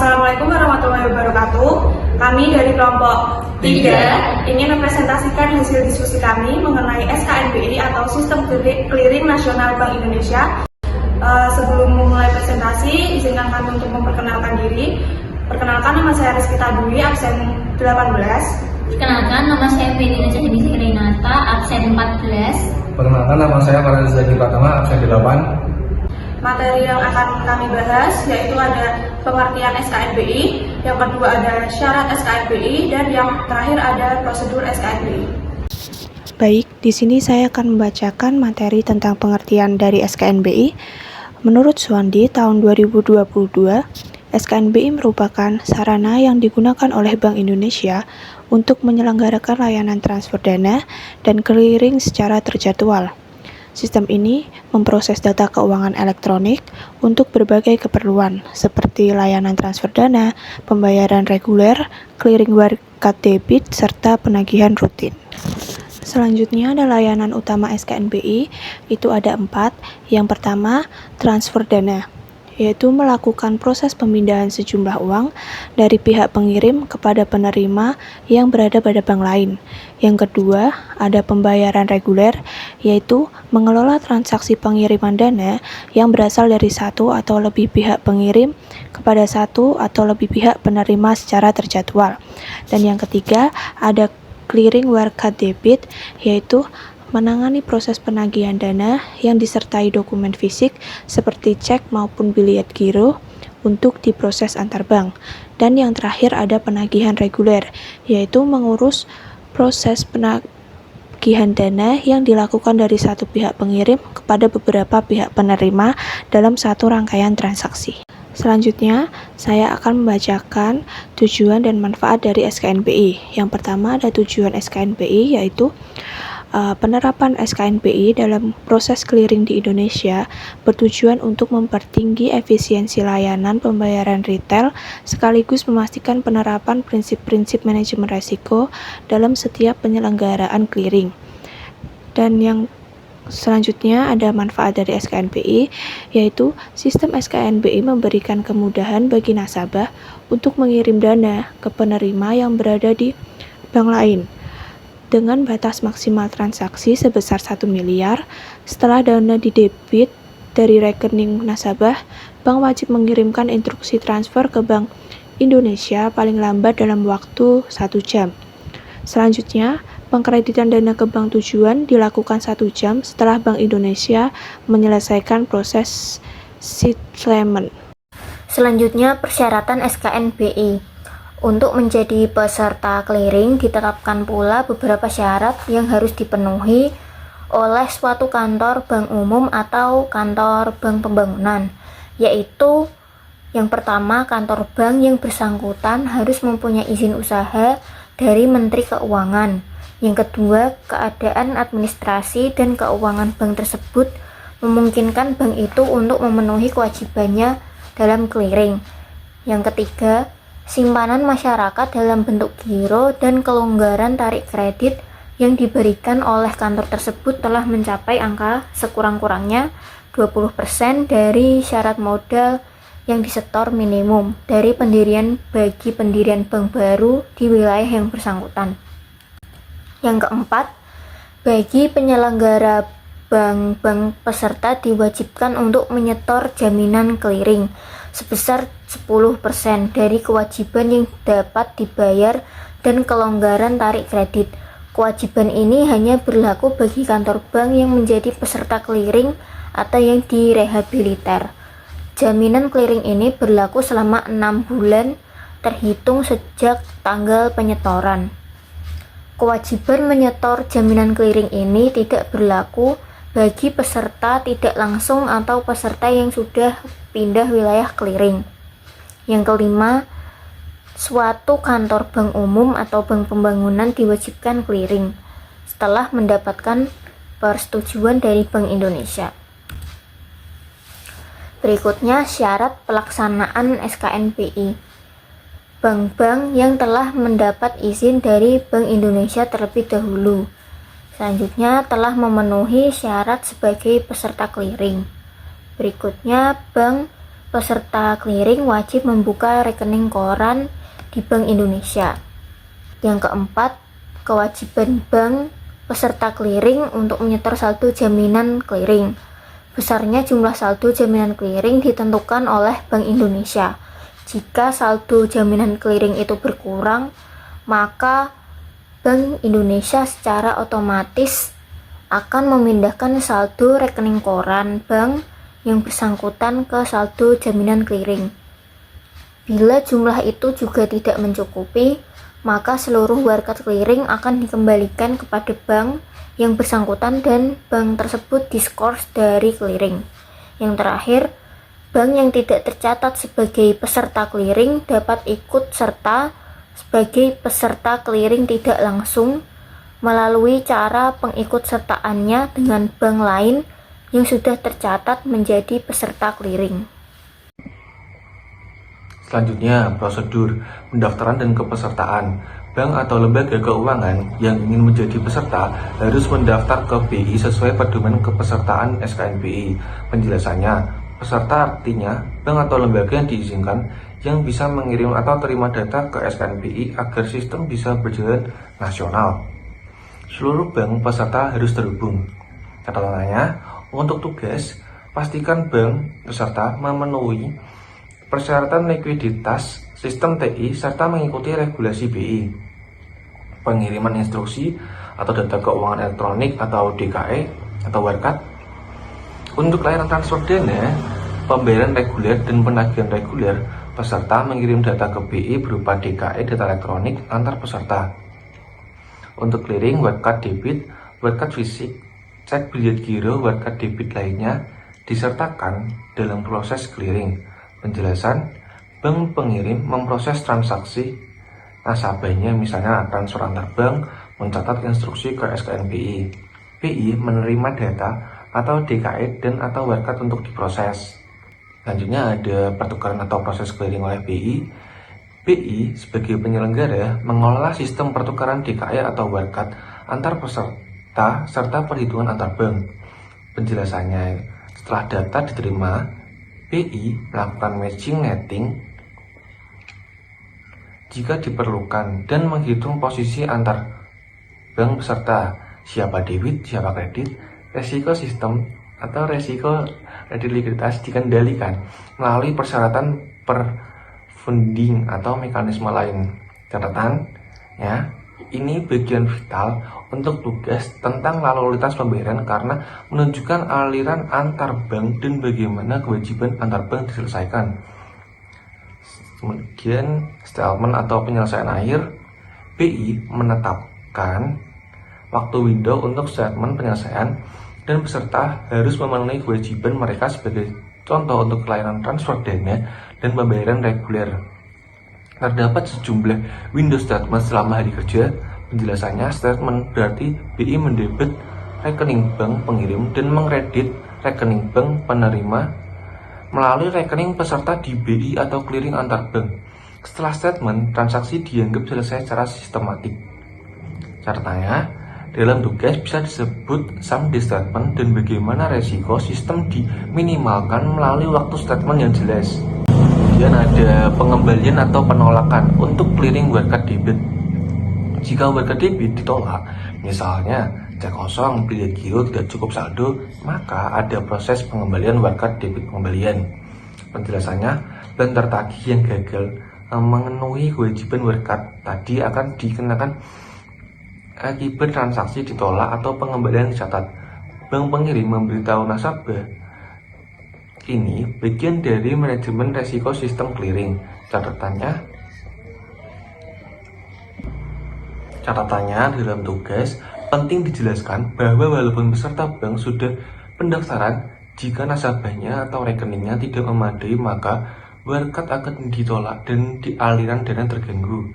Assalamualaikum warahmatullahi wabarakatuh. Kami dari kelompok 3 ingin mempresentasikan hasil diskusi kami mengenai SKNBI atau Sistem Clearing Nasional Bank Indonesia. Sebelum memulai presentasi, izinkan kami untuk memperkenalkan diri. Perkenalkan, nama saya Rizkita Dwi, absen 18. Perkenalkan, nama saya Fetina Cahyani Renata, absen 14. Perkenalkan, nama saya Farhanisa Pratama, absen 8. Materi yang akan kami bahas yaitu ada pengertian SKNBI, yang kedua ada syarat SKNBI, dan yang terakhir ada prosedur SKNBI. Baik, di sini saya akan membacakan materi tentang pengertian dari SKNBI. Menurut Suwandi, tahun 2022, SKNBI merupakan sarana yang digunakan oleh Bank Indonesia untuk menyelenggarakan layanan transfer dana dan clearing secara terjadwal. Sistem ini memproses data keuangan elektronik untuk berbagai keperluan, seperti layanan transfer dana, pembayaran reguler, clearing warkat debit, serta penagihan rutin. Selanjutnya ada layanan utama SKNBI, itu ada 4. Yang pertama, transfer dana, yaitu melakukan proses pemindahan sejumlah uang dari pihak pengirim kepada penerima yang berada pada bank lain. Yang kedua, ada pembayaran reguler, yaitu mengelola transaksi pengiriman dana yang berasal dari satu atau lebih pihak pengirim kepada satu atau lebih pihak penerima secara terjadwal. Dan yang ketiga, ada clearing warkat debit, yaitu menangani proses penagihan dana yang disertai dokumen fisik seperti cek maupun biliet giro untuk diproses antar bank. Dan yang terakhir ada penagihan reguler, yaitu mengurus proses penagihan dana yang dilakukan dari satu pihak pengirim kepada beberapa pihak penerima dalam satu rangkaian transaksi. Selanjutnya, saya akan membacakan tujuan dan manfaat dari SKNBI. Yang pertama ada tujuan SKNBI, yaitu penerapan SKNBI dalam proses clearing di Indonesia bertujuan untuk mempertinggi efisiensi layanan pembayaran retail sekaligus memastikan penerapan prinsip-prinsip manajemen risiko dalam setiap penyelenggaraan clearing. Dan yang selanjutnya ada manfaat dari SKNBI, yaitu sistem SKNBI memberikan kemudahan bagi nasabah untuk mengirim dana ke penerima yang berada di bank lain dengan batas maksimal transaksi sebesar 1 miliar. Setelah dana didebit dari rekening nasabah, bank wajib mengirimkan instruksi transfer ke Bank Indonesia paling lambat dalam waktu 1 jam. Selanjutnya, pengkreditan dana ke bank tujuan dilakukan 1 jam setelah Bank Indonesia menyelesaikan proses settlement. Selanjutnya, persyaratan SKNBI. Untuk menjadi peserta clearing ditetapkan pula beberapa syarat yang harus dipenuhi oleh suatu kantor bank umum atau kantor bank pembangunan, yaitu yang pertama, kantor bank yang bersangkutan harus mempunyai izin usaha dari Menteri Keuangan. Yang kedua, keadaan administrasi dan keuangan bank tersebut memungkinkan bank itu untuk memenuhi kewajibannya dalam clearing. Yang ketiga, simpanan masyarakat dalam bentuk giro dan kelonggaran tarik kredit yang diberikan oleh kantor tersebut telah mencapai angka sekurang-kurangnya 20% dari syarat modal yang disetor minimum dari pendirian bagi pendirian bank baru di wilayah yang bersangkutan. Yang keempat, bagi penyelenggara bank-bank peserta diwajibkan untuk menyetor jaminan clearing sebesar 10% dari kewajiban yang dapat dibayar dan kelonggaran tarik kredit. Kewajiban ini hanya berlaku bagi kantor bank yang menjadi peserta clearing atau yang direhabiliter. Jaminan clearing ini berlaku selama 6 bulan terhitung sejak tanggal penyetoran. Kewajiban menyetor jaminan clearing ini tidak berlaku bagi peserta tidak langsung atau peserta yang sudah pindah wilayah clearing. Yang kelima, suatu kantor bank umum atau bank pembangunan diwajibkan clearing setelah mendapatkan persetujuan dari Bank Indonesia. Berikutnya, syarat pelaksanaan SKNBI. Bank-bank yang telah mendapat izin dari Bank Indonesia terlebih dahulu selanjutnya telah memenuhi syarat sebagai peserta clearing. Berikutnya, bank peserta clearing wajib membuka rekening koran di Bank Indonesia. Yang keempat, kewajiban bank peserta clearing untuk menyetor saldo jaminan clearing. Besarnya jumlah saldo jaminan clearing ditentukan oleh Bank Indonesia. Jika saldo jaminan clearing itu berkurang, maka Bank Indonesia secara otomatis akan memindahkan saldo rekening koran bank yang bersangkutan ke saldo jaminan clearing. Bila jumlah itu juga tidak mencukupi, maka seluruh warkat clearing akan dikembalikan kepada bank yang bersangkutan dan bank tersebut diskors dari clearing. Yang terakhir, bank yang tidak tercatat sebagai peserta clearing dapat ikut serta sebagai peserta clearing tidak langsung melalui cara pengikutsertaannya dengan bank lain yang sudah tercatat menjadi peserta clearing. Selanjutnya, prosedur pendaftaran dan kepesertaan. Bank atau lembaga keuangan yang ingin menjadi peserta harus mendaftar ke BI sesuai pedoman kepesertaan SKNBI. Penjelasannya, peserta artinya bank atau lembaga yang diizinkan yang bisa mengirim atau terima data ke SKNBI agar sistem bisa berjalan nasional. Seluruh bank peserta harus terhubung. Catatannya, untuk tugas, pastikan bank peserta memenuhi persyaratan likuiditas sistem TI serta mengikuti regulasi BI. Pengiriman instruksi atau data keuangan elektronik atau DKE atau warkat. Untuk layanan transfer dana, pembayaran reguler dan penagihan reguler, peserta mengirim data ke BI berupa DKE data elektronik antar peserta. Untuk clearing, warkat debit, warkat fisik, cek biliet giro, warkat debit lainnya disertakan dalam proses clearing. Penjelasan, bank pengirim memproses transaksi nasabahnya, misalnya transfer antar bank, mencatat instruksi ke SKNBI. BI menerima data atau DKE dan atau warkat untuk diproses. Selanjutnya ada pertukaran atau proses clearing oleh BI. BI sebagai penyelenggara mengelola sistem pertukaran DKE atau warkat antar peserta serta perhitungan antar bank. Penjelasannya, setelah data diterima, BI melakukan matching netting jika diperlukan dan menghitung posisi antar bank peserta, siapa debit, siapa kredit. Resiko sistem atau resiko kredit likuiditas dikendalikan melalui persyaratan per-funding atau mekanisme lain. Catatan, ya, ini bagian vital untuk tugas tentang lalu lintas pembayaran karena menunjukkan aliran antar bank dan bagaimana kewajiban antar bank diselesaikan. Kemudian settlement atau penyelesaian akhir, BI menetapkan waktu window untuk settlement penyelesaian dan peserta harus memenuhi kewajiban mereka sebagai contoh untuk layanan transfer dana dan pembayaran reguler. Terdapat sejumlah window statement selama hari kerja. Penjelasannya, statement berarti BI mendebit rekening bank pengirim dan mengkredit rekening bank penerima melalui rekening peserta di BI atau clearing antar bank. Setelah statement, transaksi dianggap selesai secara sistematik. Catatannya, dalam tugas bisa disebut someday statement dan bagaimana resiko sistem diminimalkan melalui waktu statement yang jelas. Kemudian ada pengembalian atau penolakan untuk clearing warkat debit. Jika warkat debit ditolak, misalnya cek kosong, biliet giro tidak cukup saldo, maka ada proses pengembalian warkat debit pengembalian. Penjelasannya, bank tertagih yang gagal memenuhi kewajiban warkat tadi akan dikenakan akibat transaksi ditolak atau pengembalian dicatat. Bank pengirim memberitahu nasabah. Ini bagian dari manajemen resiko sistem clearing. Catatannya dalam tugas penting dijelaskan bahwa walaupun peserta bank sudah pendaftaran, jika nasabahnya atau rekeningnya tidak memadai, maka warkat akan ditolak dan aliran dana terganggu.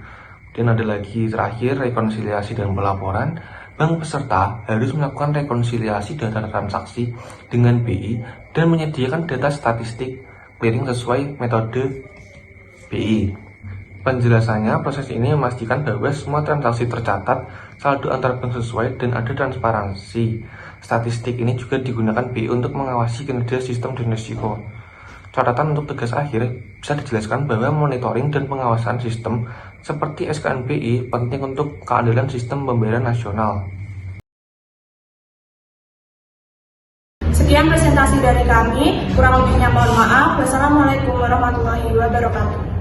Dan ada lagi terakhir, rekonsiliasi dan pelaporan. Bank peserta harus melakukan rekonsiliasi data transaksi dengan BI dan menyediakan data statistik clearing sesuai metode BI. Penjelasannya, proses ini memastikan bahwa semua transaksi tercatat, saldo antar bank sesuai, dan ada transparansi. Statistik ini juga digunakan BI untuk mengawasi kinerja sistem dan risiko. Catatan untuk tugas akhir bisa dijelaskan bahwa monitoring dan pengawasan sistem seperti SKNPI penting untuk keandalan sistem pembayaran nasional. Sekian presentasi dari kami, kurang lebihnya mohon maaf. Wassalamualaikum warahmatullahi wabarakatuh.